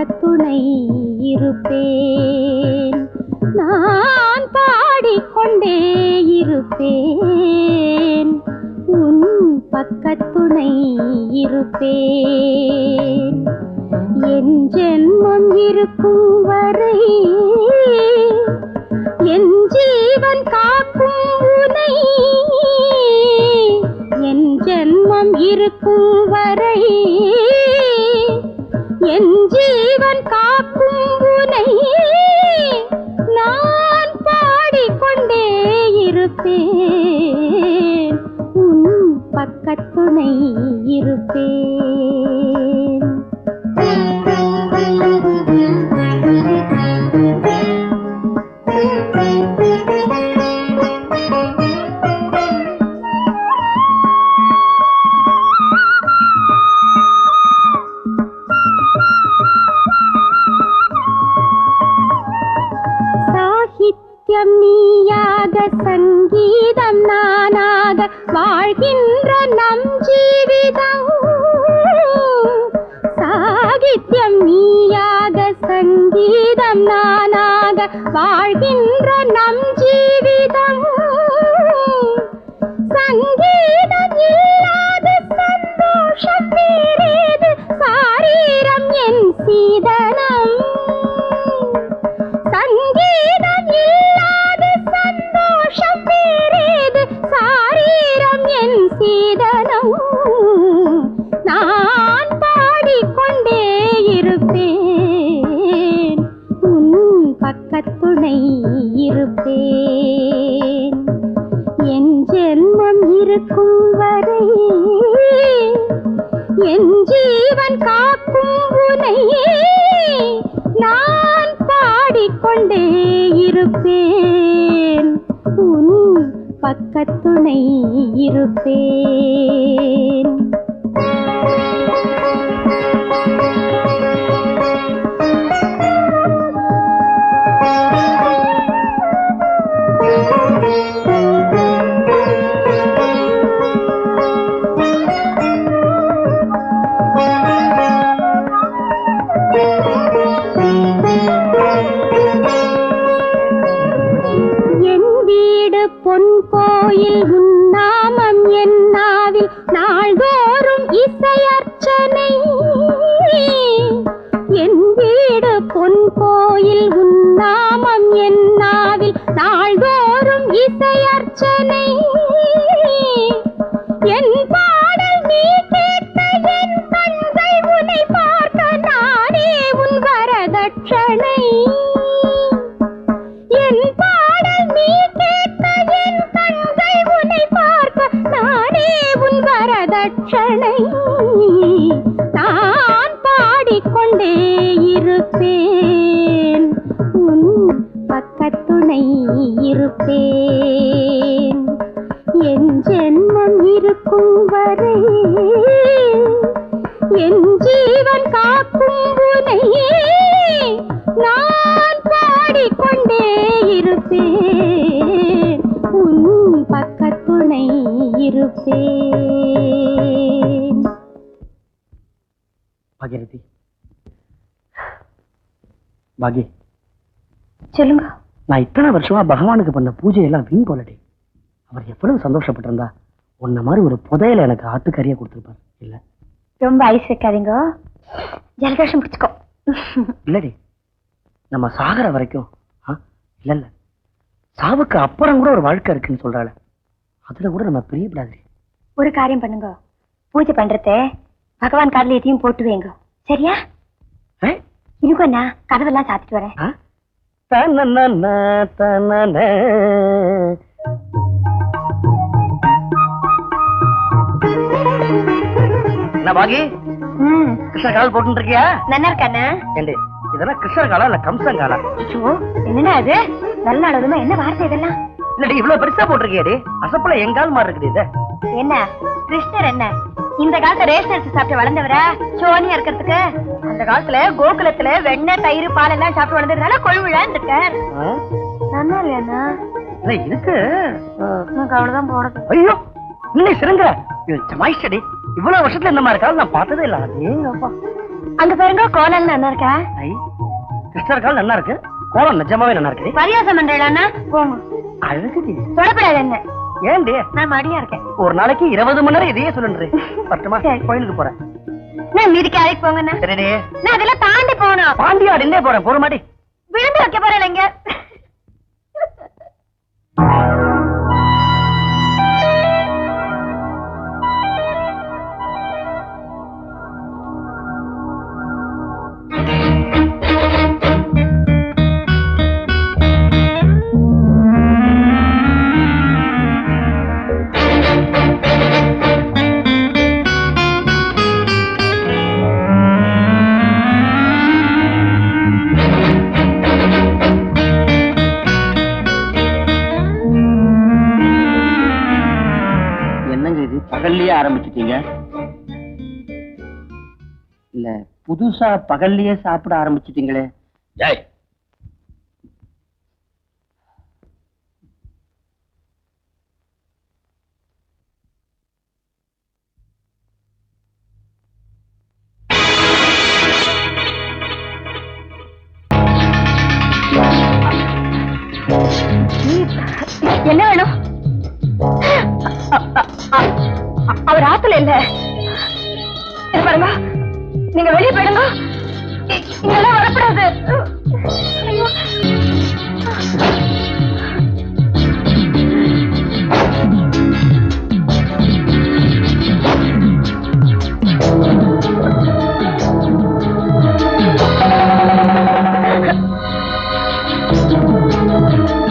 பக்கத்துணை இருப்பேன். நான் பாடிக்கொண்டே இருப்பேன். உன் பக்கத்துணை இருப்பேன். என் ஜென்மம் இருக்கும் வரை என் ஜீவன் காக்கும் உனை. என் ஜென்மம் இருக்கும் வரை என் ஜீவன் காக்கும் உனை நான் பாடிக்கொண்டே இருப்பேன். உன் பக்கத்துணை இருப்பேன். சாகித்யம் நீயாக சங்கீதம் நானாக வாழ்கின்ற நம் ஜீவிதம். சாகித்யம் நீயாக சங்கீதம் நானாக வாழ்கின்ற நம் ஜீவிதம். சங்கீதம் இல்லாத சந்தோஷம் வேறேது சாரீரம் என் சீதனம். சங்கீதம் இல்லாத சந்தோஷம் வேறேது சாரீரம் என் சீதனம். நான் பாடிக்கொண்டே இருப்பேன். உன் பக்கத்துணை இருப்பேன். என் ஜென்மம் இருக்கும் வரை என் ஜீவன் காக்கும் உனை நான் பாடிக்கொண்டே இருப்பேன். உன் பக்கத்துணை இருப்பேன். பொன் கோயில் உன்னாமம் என் நாவில் நாள்தோறும் இசையர்ச்சனை. என் வீடு பொன் கோயில் உன்னாமம் என் நாவில் நாள்தோறும் இசையர்ச்சனை. என் பாடல் நீ கேட்க என் கண்கள் உன்னை பார்க்க நானே உன் வரதட்சணை. என் பாடல் நீ கேட்க என் கண்கள் உன்னை பார்க்க நானே உன் வரதட்சணை. நான் பாடிக்கொண்டே இருப்பேன். உன் பக்கத்துணை இருப்பேன். என் ஜென்மம் இருக்கும் வரை என் ஜீவன் காக்கும் உனை நான் பாடிக்கொண்டே இருப்பேன். உன் பக்கத்துணை இருப்பேன். பாகிரதி, பாகி சொல்லுங்க. நான் இத்தனை வருஷமா பகவானுக்கு பண்ண பூஜை எல்லாம் வீண் போலடி. அவர் எவ்வளவு சந்தோஷப்பட்டிருந்தா உன்ன மாதிரி ஒரு புதையில எனக்கு ஆட்டுக்கறியா கொடுத்துருப்பார். இல்ல ரொம்ப ஐஸ் வைக்காதீங்க, ஜலதோஷம் பிடிச்சுக்கோ. இல்லடி, நம்ம சாகர வரைக்கும் இல்ல இல்ல சாவுக்கு அப்புறம் கூட ஒரு வாழ்க்கை இருக்குன்னு சொல்றாள, அதுல கூட நம்ம பிரியப்படாது. ஒரு காரியம் பண்ணுங்க, பூஜை பண்றத பகவான் காலில் எதையும் போட்டு வைங்க, சரியா? இருக்கும் நான் கதவெல்லாம் சாத்திட்டு வரேன். என்ன பாகி, கிருஷ்ண கால் போட்டு இருக்கியா? நல்லா இருக்கானே. இதெல்லாம் கிருஷ்ண காலா இல்ல கம்சன் காலா? என்னடா அது நல்ல அளவுமா என்ன வார்த்தை இதெல்லாம்? இல்லடி இவ்வளவு பெருசா போட்டிருக்கியாடி, அசப்புல எங்கால் மாதிரி இருக்குது இது. என்ன கிருஷ்ணர் என்ன இந்த காலத்துல ரேஷன் அரிசி சாப்பிட்டு வளர்ந்தவரா சோனியா இருக்கிறதுக்கு? அந்த காலத்துல கோகுலத்துல வெண்ணெய் தயிர் பால் எல்லாம் சாப்பிட்டு வளர்ந்ததுனால கொழுவிழான்னு இருக்கார். நல்லா இல்லையா? இல்ல இருக்கு, அவ்வளவுதான் போறது. ஐயோ இன்னும் சிறங்க சமாயிச்சடி, இவ்வளவு வருஷத்துல இந்த மாதிரி காலம் நான் பார்த்ததே இல்ல. அங்க பாருங்க கோலம் நல்லா இருக்கா? கிருஷ்ணர் கால் நல்லா இருக்கு, கோலம் நிஜமாவே நல்லா இருக்கு. பரியாசம் பண்றா போங்க. அழகு தொடப்படாது என்ன? ஏன்டி? நான் மடியா இருக்கேன். ஒரு நாளைக்கு 20 மணி நேரம் இதையே சொல்லுன்றே. பட்டுமா கோயிலுக்கு போறேன். நான் மீதிக்கு அழைக்கு போங்கண்ணா. சரிடி. நான் அதெல்லாம் தாண்டி போகணும். பாண்டியா நின்னே போறேன், போற மாட்டி விழுந்து வைக்க போறேன் இங்க. பகல்லையே ஆரம்பிச்சுட்டீங்க? இல்ல புதுசா பகல்லையே சாப்பிட ஆரம்பிச்சுட்டீங்களே? ஜெய், என்ன வேணும்? அவர் ஆத்துல இல்ல பாருங்க, நீங்க வெளியே போயிடுங்க, இங்கெல்லாம் வரக்கூடாது.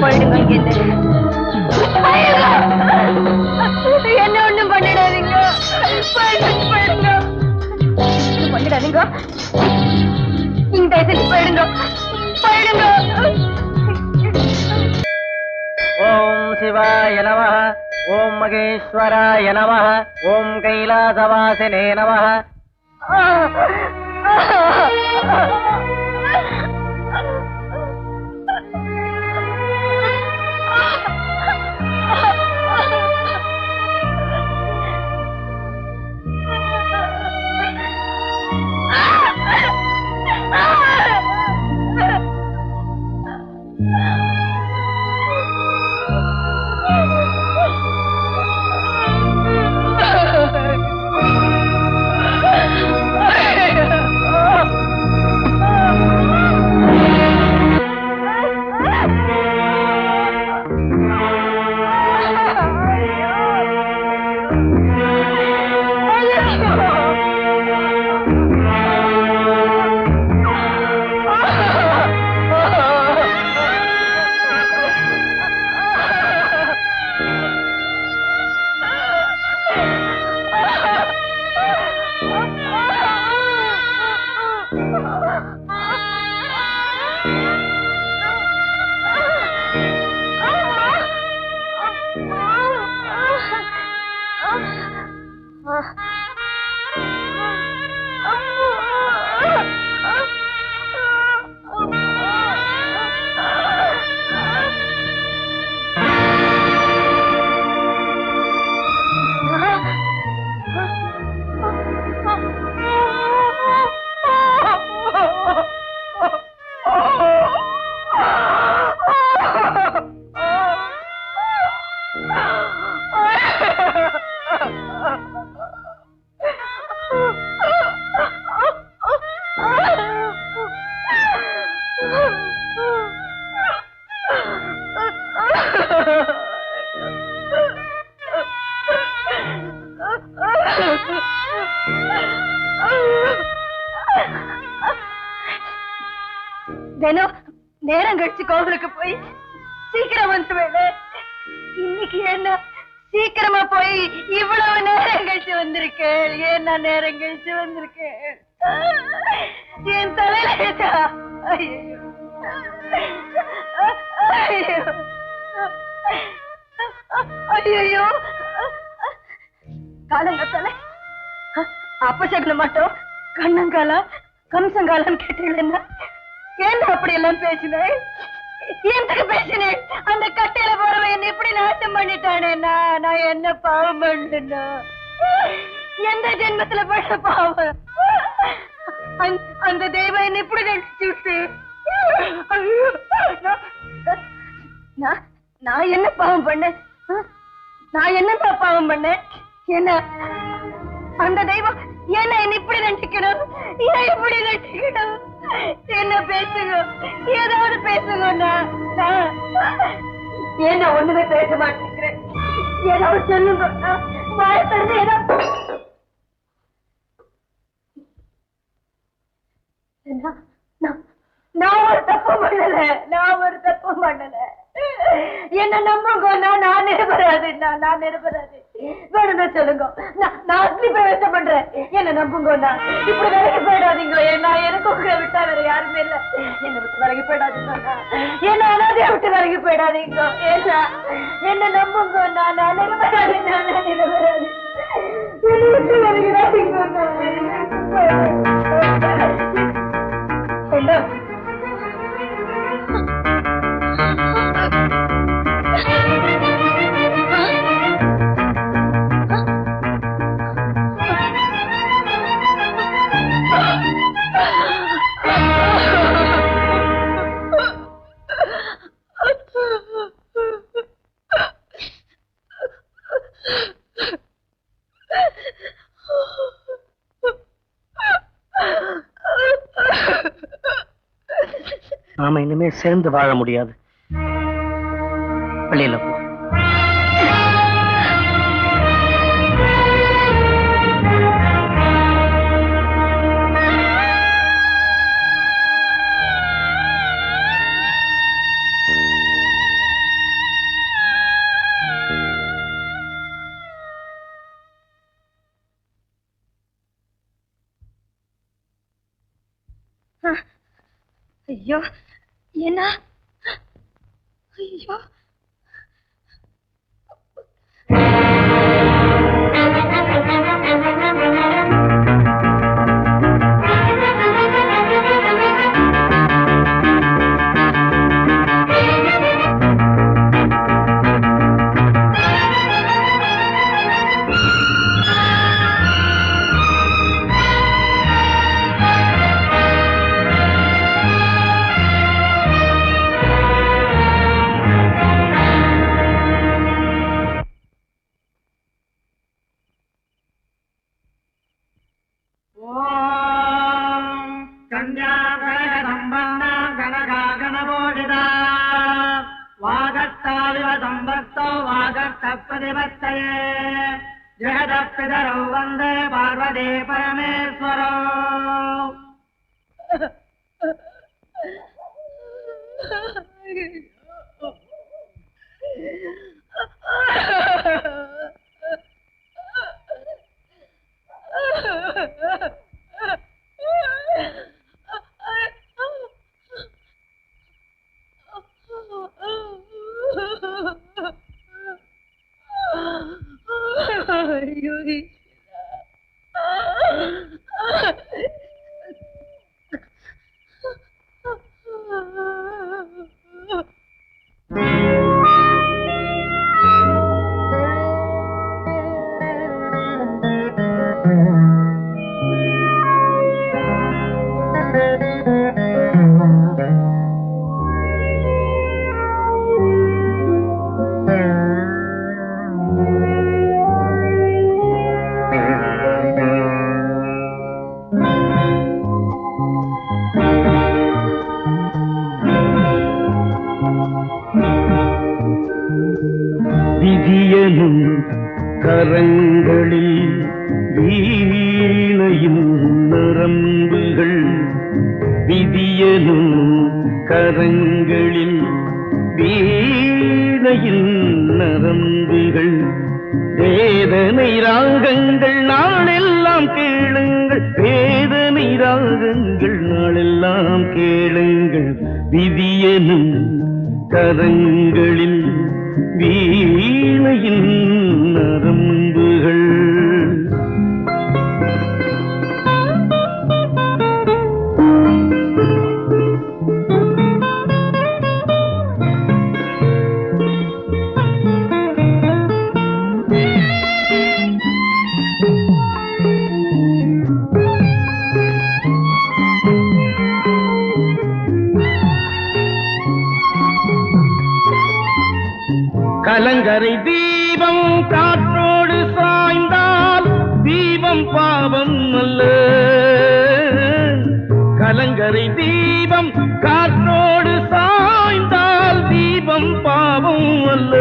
போயிடுங்க இங்க. என்ன ஒண்ணும் பண்ணிடாதீங்க, போயிடுங்க. பண்ணிடாதீங்க, இந்த போயிடுங்க, போயிடுங்க. ஓம் சிவாய நமஹ, ஓம் மகேஸ்வராய நமஹ, ஓம் கைலாசவாசினே நமஹ. தினம் நேரம் கழிச்சு கோவிலுக்கு போய் சீக்கிரம் வந்துவேன். இன்னைக்கு என்ன சீக்கிரமா போய் இவ்வளவு நேரம் கழிச்சு வந்திருக்கேன். ஏன் நான் நேரம் கழிச்சு வந்திருக்கேன்? என் தலையில ஐயோ காலங்கத்தால அப்பசகுல மாட்டோம் கண்ணங்காலா கம்சங்காலான்னு கேட்டீங்களா? ஏன் அப்படி எல்லாம் பேசினேன்? எதுக்கு பேசினேன்? அந்த கட்டையில போறவன் என்ன இப்படி நாசம் பண்ணிட்டானே. நான் என்ன பாவம் பண்ணா? எந்த ஜென்மத்துல பட்ட பாவம்? அந்த தெய்வம் என்ன இப்படி நினைச்சு விட்டு நான் என்ன பாவம் பண்ணேன்? நான் என்ன பாவம் பண்ணேன்? என்ன அந்த தெய்வம் என்ன இப்படி நினைக்கணும்? ஏன் இப்படி நினைக்கணும்? என்ன பேசுங்க, ஏதாவது பேசுங்க. என்ன ஒண்ணுமே பேச மாட்டேங்கிறேன். ஏதாவது சொல்லுங்க. வாழ்த்துறது ஏதாவது நான் ஒரு தப்பு பண்ணல. நான் ஒரு தப்பு பண்ணல. என்ன நம்புங்க. நான் நிரபராது. நான் நிரபராது. வேணும்னா சொல்லுங்க. நான் அக்னி பிரவேசம் பண்றேன். என்ன நம்புங்க. இப்படி விலகி போயிடாதீங்க. எனக்கு உங்களை விட்டா வேற யாருமே இல்ல. என்ன விட்டு விலகி போயிடாதீங்க. என்ன அனாதையா விட்டு விலகி போயிடாதீங்க. என்ன நம்புங்க. நான் நிரபராது. நான் நிரபராது. என்ன விட்டு விலகிடாதீங்க. என்ன நாம இனிமே சேர்ந்து வாழ முடியாது. வெளியில போ. ஐயோ, என்ன? ஐயோ, जगदपितरौ वन्दे पार्वती परमेश्वरौ। விதியனும் கரங்களில் வீணையும் நரம்புகள், விதியனும் கரங்களில் வீணையில் நரம்புகள், வேதனை ராகங்கள் நாளெல்லாம் கேளுங்கள், வேதனை ராகங்கள் நாளெல்லாம் கேளுங்கள், விதியனும் கரங்களில் வீணையின் நரம்புகள். கலங்கரை தீபம் காற்றோடு சாய்ந்தால் தீபம் பாவம் அல்ல. கலங்கரை தீபம் காற்றோடு சாய்ந்தால் தீபம் பாவம் அல்ல.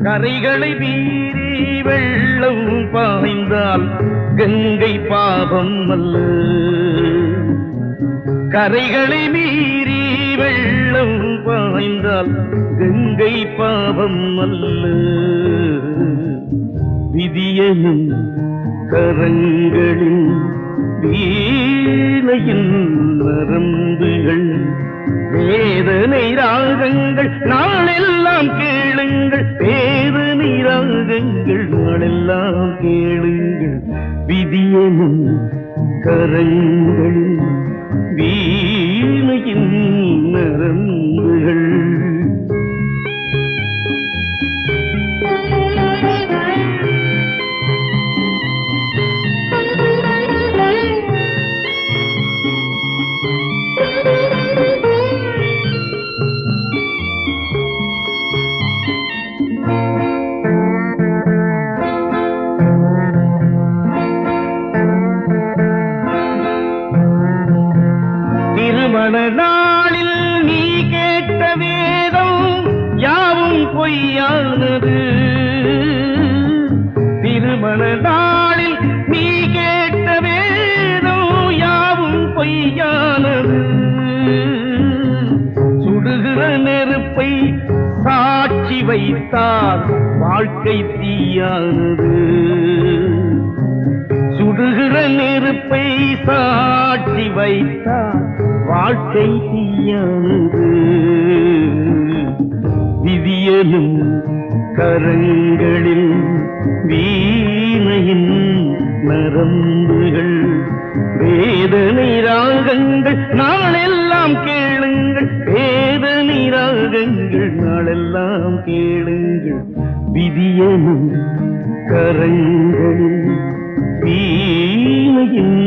கரைகளை மீறி வெள்ளம் பாய்ந்தால் கங்கை பாவம் அல்ல. கரைகளை மீறி வெள்ளம் பாய்ந்தால் கங்கை பாவம் அல்ல. விதியனும் கரங்களின் வீணையின் நரம்புகள் வேதனை ராகங்கள் நாளெல்லாம் கேளுங்கள். வேதனை ராகங்கள் நாளெல்லாம் கேளுங்கள். விதியனும் கரங்களின் வீணையின் நரம்புகள். திருமண நாளில் நீ கேட்ட வேதம் யாவும் பொய்யானது. திருமண நாளில் நீ கேட்ட வேதம் யாவும் பொய்யானது. சுடுகிற நெருப்பை சாட்சி வைத்தால் வாழ்க்கை தீயானது. சுடுகிற நெருப்பை சாட்சி வைத்தால் வாழ்க்கை தீயானது. விதியனும் கரங்களில் வீணையின் நரம்புகள் வேதனை ராகங்கள் நாளெல்லாம் கேளுங்கள். வேதனை ராகங்கள் நாளெல்லாம் கேளுங்கள். விதியனும் கரங்களில் வீணையின்